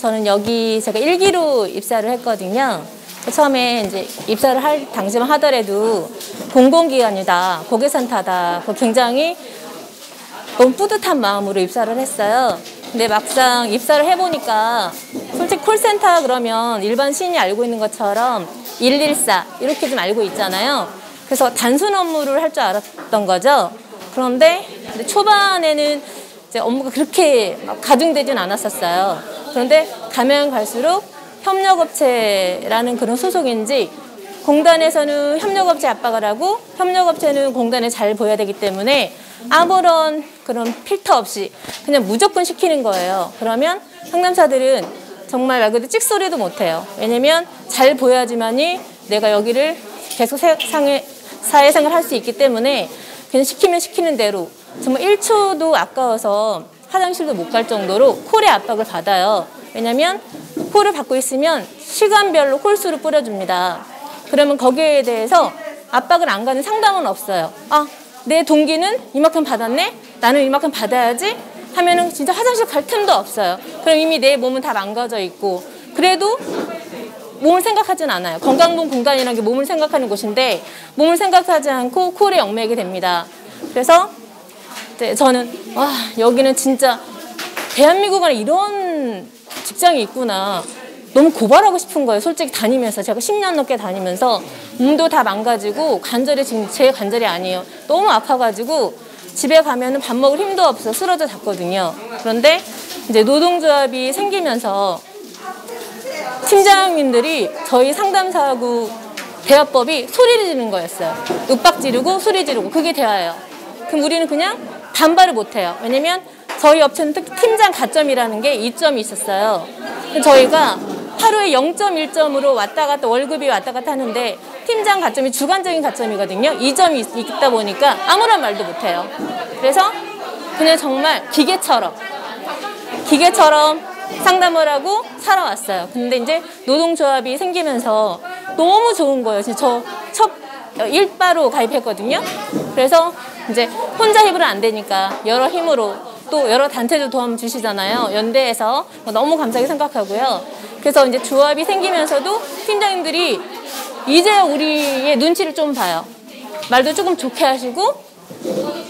저는 여기 제가 1기로 입사를 했거든요. 처음에 이제 입사를 할 당시만 하더라도 공공기관이다, 고객센터다, 굉장히 너무 뿌듯한 마음으로 입사를 했어요. 근데 막상 입사를 해보니까 솔직히 콜센터 그러면 일반 시민이 알고 있는 것처럼 114 이렇게 좀 알고 있잖아요. 그래서 단순 업무를 할 줄 알았던 거죠. 그런데 초반에는 이제 업무가 그렇게 가중되진 않았었어요. 그런데 가면 갈수록 협력업체라는 그런 소속인지 공단에서는 협력업체 압박을 하고 협력업체는 공단에 잘 보여야 되기 때문에 아무런 그런 필터 없이 그냥 무조건 시키는 거예요. 그러면 상담사들은 정말 말 그대로 찍소리도 못해요. 왜냐면 잘 보여야지만이 내가 여기를 계속 사회생활 할 수 있기 때문에 그냥 시키면 시키는 대로 정말 1초도 아까워서 화장실도 못 갈 정도로 콜의 압박을 받아요. 왜냐면 콜을 받고 있으면 시간별로 콜수를 뿌려줍니다. 그러면 거기에 대해서 압박을 안 가는 상담은 없어요. 아, 내 동기는 이만큼 받았네? 나는 이만큼 받아야지? 하면은 진짜 화장실 갈 틈도 없어요. 그럼 이미 내 몸은 다 망가져 있고 그래도 몸을 생각하진 않아요. 건강보험 공단이라는 게 몸을 생각하는 곳인데 몸을 생각하지 않고 콜에 얽매이게 됩니다. 그래서 저는 와, 여기는 진짜 대한민국 안에 이런 직장이 있구나. 너무 고발하고 싶은 거예요. 솔직히 다니면서 제가 10년 넘게 다니면서 몸도 다 망가지고 관절이 지금 제 관절이 아니에요. 너무 아파가지고 집에 가면은 밥 먹을 힘도 없어 쓰러져 잤거든요. 그런데 이제 노동조합이 생기면서 팀장님들이 저희 상담사하고 대화법이 소리를 지르는 거였어요. 윽박 지르고 소리 지르고 그게 대화예요. 그럼 우리는 그냥 반발을 못해요. 왜냐면 저희 업체는 특히 팀장 가점이라는 게 2점이 있었어요. 저희가 하루에 0.1점으로 왔다 갔다 월급이 왔다 갔다 하는데 팀장 가점이 주관적인 가점이거든요. 2점이 있다 보니까 아무런 말도 못해요. 그래서 그냥 정말 기계처럼 상담을 하고 살아왔어요. 근데 이제 노동조합이 생기면서 너무 좋은 거예요. 저 첫 일바로 가입했거든요. 그래서 이제 혼자 힘으로 안 되니까 여러 힘으로 또 여러 단체도 도움 주시잖아요. 연대에서 너무 감사하게 생각하고요. 그래서 이제 조합이 생기면서도 팀장님들이 이제 우리의 눈치를 좀 봐요. 말도 조금 좋게 하시고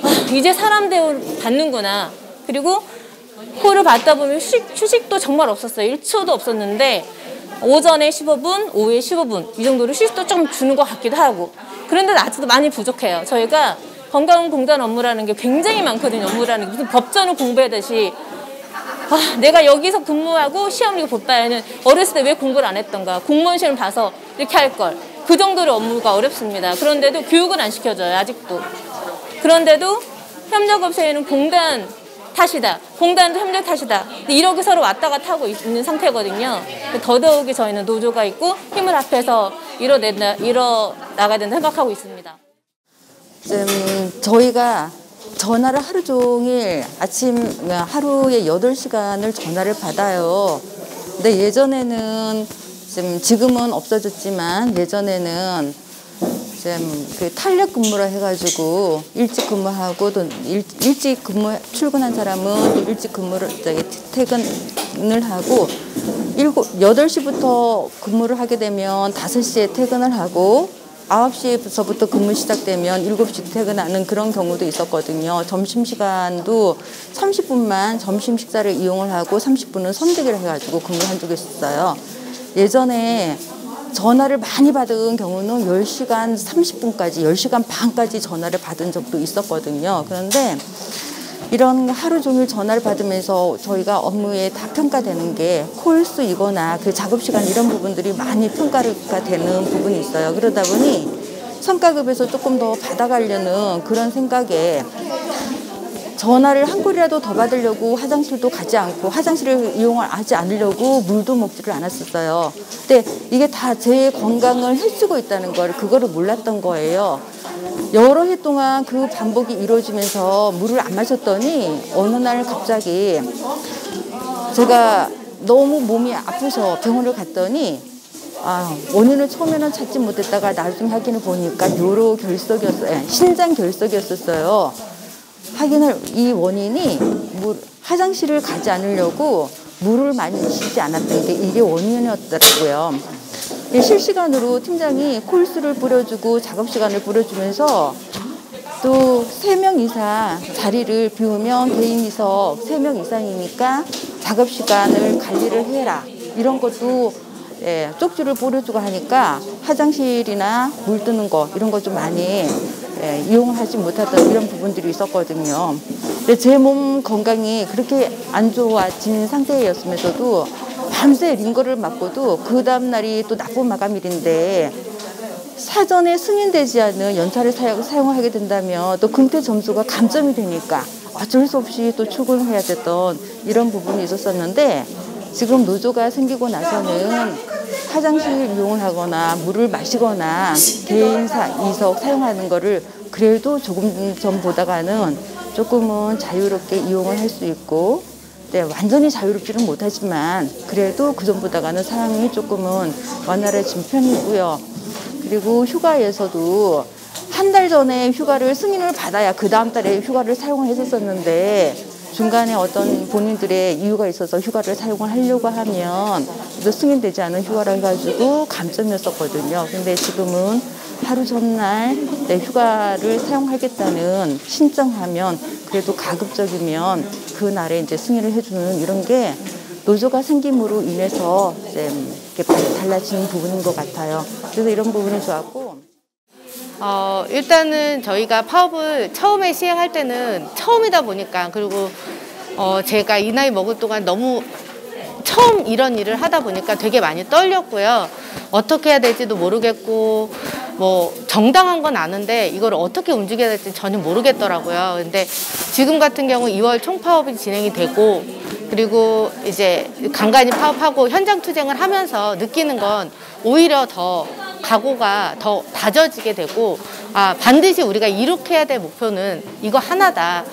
아, 이제 사람 대우 받는구나. 그리고 콜을 받다 보면 휴식도 정말 없었어요. 1초도 없었는데 오전에 15분, 오후에 15분 이 정도로 휴식도 좀 주는 것 같기도 하고 그런데 아직도 많이 부족해요. 저희가 건강공단 업무라는 게 굉장히 많거든요. 업무라는 게 무슨 법전을 공부하듯이 아, 내가 여기서 근무하고 시험 이거 못 봐야는 어렸을 때 왜 공부를 안 했던가 공무원 시험 봐서 이렇게 할 걸 그 정도로 업무가 어렵습니다. 그런데도 교육은 안 시켜줘요. 아직도. 그런데도 협력업체에는 공단 탓이다. 공단도 협력 탓이다. 근데 이렇게 서로 왔다 갔다 하고 있는 상태거든요. 더더욱이 저희는 노조가 있고 힘을 합해서 이뤄나가야 된다 생각하고 있습니다. 저희가 전화를 하루 종일 아침 하루에 8시간을 전화를 받아요. 근데 예전에는 지금은 없어졌지만 예전에는 그 탄력 근무라 해가지고 일찍 근무하고 또 일찍 출근한 사람은 일찍 퇴근을 하고 8시부터 근무를 하게 되면 5시에 퇴근을 하고 9시부터 근무 시작되면 7시 퇴근하는 그런 경우도 있었거든요. 점심시간도 30분만 점심 식사를 이용을 하고 30분은 선택을 해가지고 근무를 한 적이 있었어요. 예전에 전화를 많이 받은 경우는 10시간 30분까지, 10시간 반까지 전화를 받은 적도 있었거든요. 그런데 이런 하루 종일 전화를 받으면서 저희가 업무에 다 평가되는 게 콜수이거나 그 작업시간 이런 부분들이 많이 평가가 되는 부분이 있어요. 그러다 보니 성과급에서 조금 더 받아가려는 그런 생각에 전화를 한 콜이라도 더 받으려고 화장실도 가지 않고 화장실을 이용을 하지 않으려고 물도 먹지를 않았었어요. 근데 이게 다 제 건강을 해주고 있다는 걸 그거를 몰랐던 거예요. 여러 해 동안 그 반복이 이루어지면서 물을 안 마셨더니 어느 날 갑자기 제가 너무 몸이 아프서 병원을 갔더니 원인을 처음에는 찾지 못했다가 나중에 확인을 보니까 신장 결석이었어요. 확인을 이 원인이 화장실을 가지 않으려고 물을 많이 주시지 않았던 게 이게 원인이었더라고요. 실시간으로 팀장이 콜수를 뿌려주고 작업 시간을 뿌려주면서 또 3명 이상 자리를 비우면 개인이석 3명 이상이니까 작업 시간을 관리를 해라. 이런 것도 쪽지를 뿌려주고 하니까 화장실이나 물 뜨는 거 이런 거 좀 많이 이용하지 못했던 이런 부분들이 있었거든요. 근데 제 몸 건강이 그렇게 안 좋아진 상태였으면서도 밤새 링거를 맞고도 그 다음날이 또 나쁜 마감일인데 사전에 승인되지 않은 연차를 사용하게 된다면 또 금태 점수가 감점이 되니까 어쩔 수 없이 또 출근을 해야 됐던 이런 부분이 있었었는데 지금 노조가 생기고 나서는 화장실 이용을 하거나 물을 마시거나 개인 이석 사용하는 거를 그래도 조금 전보다가는 조금은 자유롭게 이용을 할 수 있고 완전히 자유롭지는 못하지만 그래도 그전보다가는 상황이 조금은 원활해진 편이고요. 그리고 휴가에서도 한 달 전에 휴가를 승인을 받아야 그 다음 달에 휴가를 사용을 했었는데 중간에 어떤 본인들의 이유가 있어서 휴가를 사용을 하려고 하면 또 승인되지 않은 휴가를 해가지고 감점이었었거든요. 근데 지금은 하루 전날 휴가를 사용하겠다는 신청하면 그래도 가급적이면 그 날에 이제 승인을 해주는 이런 게 노조가 생김으로 인해서 이렇게 달라지는 부분인 것 같아요. 그래서 이런 부분이 좋았고. 일단은 저희가 파업을 처음에 시행할 때는 처음이다 보니까 그리고 제가 이 나이 먹을 동안 너무 처음 이런 일을 하다 보니까 되게 많이 떨렸고요. 어떻게 해야 될지도 모르겠고 뭐 정당한 건 아는데 이걸 어떻게 움직여야 될지 전혀 모르겠더라고요. 근데 지금 같은 경우 2월 총파업이 진행이 되고 그리고 이제 간간히 파업하고 현장 투쟁을 하면서 느끼는 건 오히려 더 각오가 더 다져지게 되고 반드시 우리가 이룩해야 될 목표는 이거 하나다.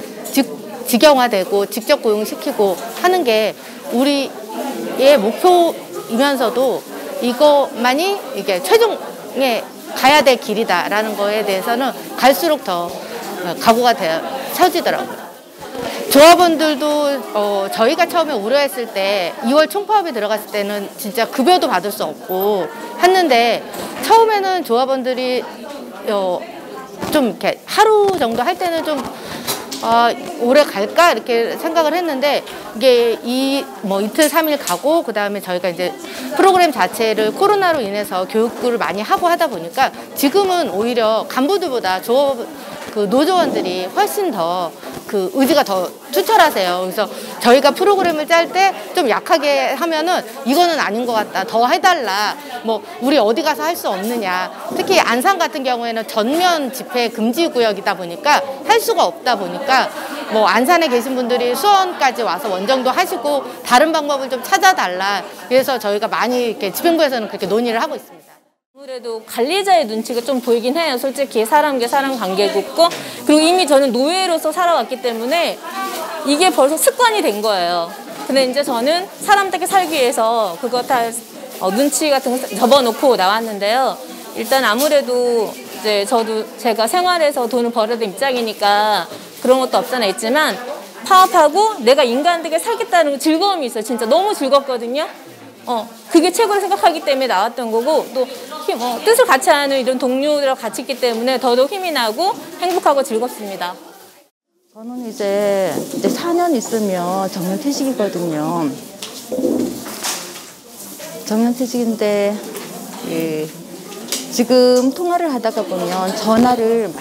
직영화되고 직접 고용시키고 하는 게 우리의 목표이면서도 이것만이 이게 최종에 가야 될 길이다라는 거에 대해서는 갈수록 더 각오가 쳐지더라고요. 조합원들도 저희가 처음에 우려했을 때 2월 총파업에 들어갔을 때는 진짜 급여도 받을 수 없고 했는데 처음에는 조합원들이 좀 이렇게 하루 정도 할 때는 좀 오래 갈까 이렇게 생각을 했는데 이게 이틀 3일 가고 그다음에 저희가 이제 프로그램 자체를 코로나로 인해서 교육을 많이 하고 하다 보니까 지금은 오히려 간부들보다 노조원들이 훨씬 더 그 의지가 더 투철하세요. 그래서 저희가 프로그램을 짤 때 좀 약하게 하면은 이거는 아닌 것 같다. 더 해달라. 뭐 우리 어디 가서 할 수 없느냐. 특히 안산 같은 경우에는 전면 집회 금지 구역이다 보니까 할 수가 없다 보니까 뭐 안산에 계신 분들이 수원까지 와서 원정도 하시고 다른 방법을 좀 찾아달라. 그래서 저희가 많이 이렇게 집행부에서는 그렇게 논의를 하고 있습니다. 아무래도 관리자의 눈치가 좀 보이긴 해요. 솔직히 사람과 사람 관계가 있고 그리고 이미 저는 노예로서 살아왔기 때문에 이게 벌써 습관이 된 거예요. 근데 이제 저는 사람답게 살기 위해서 그거 다 눈치 같은 거 접어놓고 나왔는데요. 일단 아무래도 이제 제가 생활에서 돈을 벌어야 될 입장이니까 그런 것도 없잖아 있지만 파업하고 내가 인간되게 살겠다는 즐거움이 있어요. 진짜 너무 즐겁거든요. 그게 최고로 생각하기 때문에 나왔던 거고 또 뜻을 같이 하는 이런 동료들과 같이 있기 때문에 더더욱 힘이 나고 행복하고 즐겁습니다. 저는 이제 4년 있으면 정년퇴직이거든요. 정년퇴직인데 지금 통화를 하다가 보면 전화를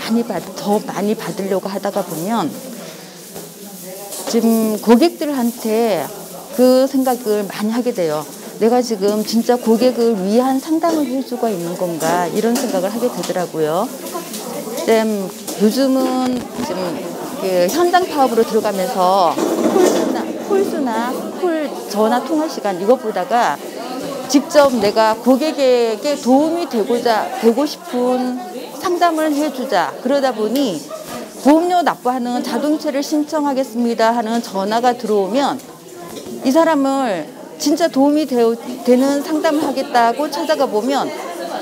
더 많이 받으려고 하다가 보면 지금 고객들한테 그 생각을 많이 하게 돼요. 내가 지금 진짜 고객을 위한 상담을 해주고 있는 건가 이런 생각을 하게 되더라고요. 요즘은 지금 현장 파업으로 들어가면서 콜수나 전화 통화 시간 이것보다가 직접 내가 고객에게 도움이 되고 싶은 상담을 해주자. 그러다 보니 보험료 납부하는 자동차를 신청하겠습니다 하는 전화가 들어오면 이 사람을 진짜 도움이 되는 상담을 하겠다고 찾아가 보면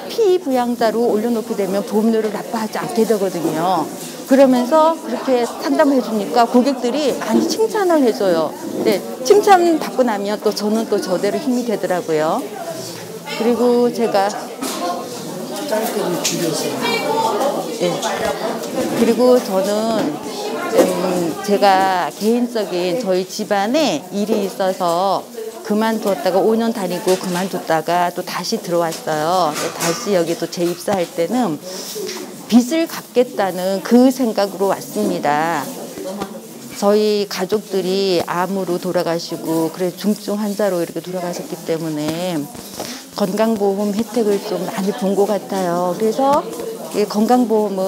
피부양자로 올려놓게 되면 보험료를 납부하지 않게 되거든요. 그러면서 그렇게 상담해 주니까 고객들이 많이 칭찬을 해줘요. 근데 칭찬 받고 나면 또 저는 또 저대로 힘이 되더라고요. 그리고 제가 예. 그리고 저는 제가 개인적인 저희 집안에 일이 있어서 그만두었다가 5년 다니고 그만뒀다가 또 다시 들어왔어요. 다시 여기 또 재입사할 때는 빚을 갚겠다는 그 생각으로 왔습니다. 저희 가족들이 암으로 돌아가시고 그래 중증 환자로 이렇게 돌아가셨기 때문에 건강보험 혜택을 좀 많이 본 것 같아요. 그래서 건강보험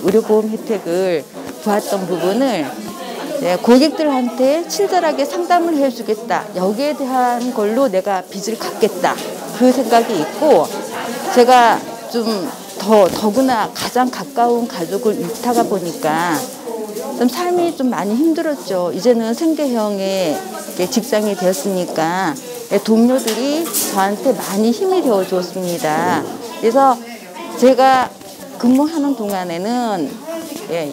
의료보험 혜택을 보았던 부분을 고객들한테 친절하게 상담을 해주겠다. 여기에 대한 걸로 내가 빚을 갚겠다. 그 생각이 있고 제가 좀 더구나 가장 가까운 가족을 잃다가 보니까 좀 삶이 좀 많이 힘들었죠. 이제는 생계형의 직장이 되었으니까 동료들이 저한테 많이 힘이 되어줬습니다. 그래서 제가 근무하는 동안에는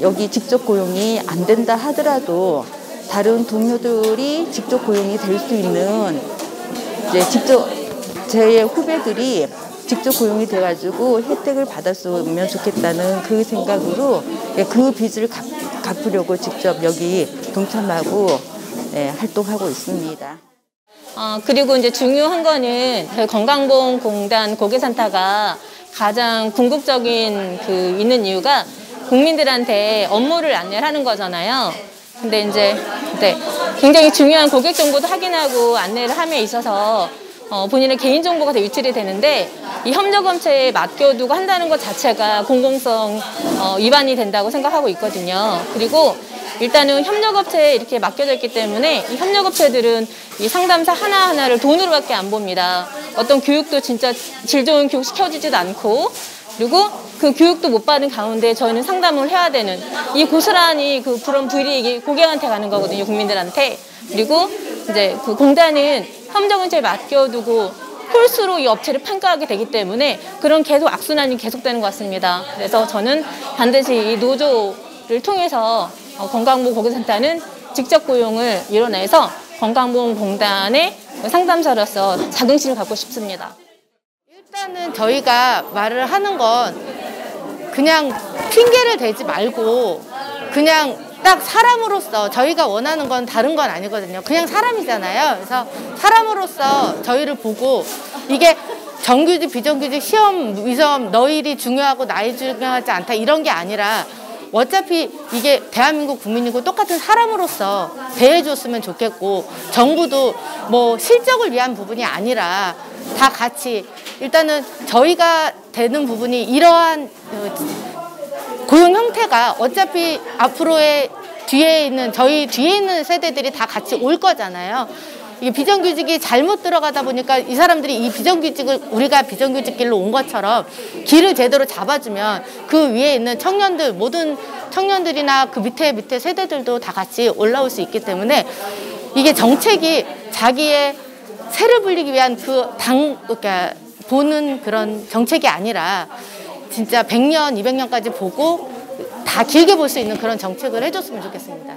여기 직접 고용이 안 된다 하더라도 다른 동료들이 직접 고용이 될 수 있는 제 후배들이 직접 고용이 돼가지고 혜택을 받았으면 좋겠다는 그 생각으로 그 빚을 갚으려고 직접 여기 동참하고 활동하고 있습니다. 그리고 이제 중요한 거는 저희 건강보험공단 고객센터가 가장 궁극적인 있는 이유가 국민들한테 업무를 안내를 하는 거잖아요. 근데 이제 굉장히 중요한 고객 정보도 확인하고 안내를 함에 있어서 본인의 개인정보가 다 유출이 되는데 이 협력업체에 맡겨두고 한다는 것 자체가 공공성 위반이 된다고 생각하고 있거든요. 그리고 일단은 협력업체에 이렇게 맡겨져 있기 때문에 이 협력업체들은 이 상담사 하나하나를 돈으로밖에 안 봅니다. 어떤 교육도 진짜 질 좋은 교육 시켜주지도 않고 그리고 그 교육도 못 받은 가운데 저희는 상담을 해야 되는 이 고스란히 그런 불이익이 고객한테 가는 거거든요. 국민들한테. 그리고 이제 그 공단은 협력업체에 맡겨두고 홀수로 이 업체를 평가하게 되기 때문에 그런 계속 악순환이 계속되는 것 같습니다. 그래서 저는 반드시 이 노조를 통해서 건강보험 고객센터는 직접 고용을 이뤄내서 건강보험공단의 상담사로서 자긍심을 갖고 싶습니다. 일단은 저희가 말을 하는 건 그냥 핑계를 대지 말고 그냥 딱 사람으로서 저희가 원하는 건 다른 건 아니거든요. 그냥 사람이잖아요. 그래서 사람으로서 저희를 보고 이게 정규직, 비정규직, 시험, 위험, 너 일이 중요하고 나이 중요하지 않다 이런 게 아니라 어차피 이게 대한민국 국민이고 똑같은 사람으로서 대해줬으면 좋겠고 정부도 뭐 실적을 위한 부분이 아니라 다 같이 일단은 저희가 되는 부분이 이러한 고용 형태가 어차피 앞으로의 저희 뒤에 있는 세대들이 다 같이 올 거잖아요. 이게 비정규직이 잘못 들어가다 보니까 이 사람들이 이 비정규직을 우리가 비정규직 길로 온 것처럼 길을 제대로 잡아주면 그 위에 있는 청년들 모든 청년들이나 그 밑에 세대들도 다 같이 올라올 수 있기 때문에 이게 정책이 자기의 세를 불리기 위한 그러니까 보는 그런 정책이 아니라 진짜 100년, 200년까지 보고 다 길게 볼 수 있는 그런 정책을 해줬으면 좋겠습니다.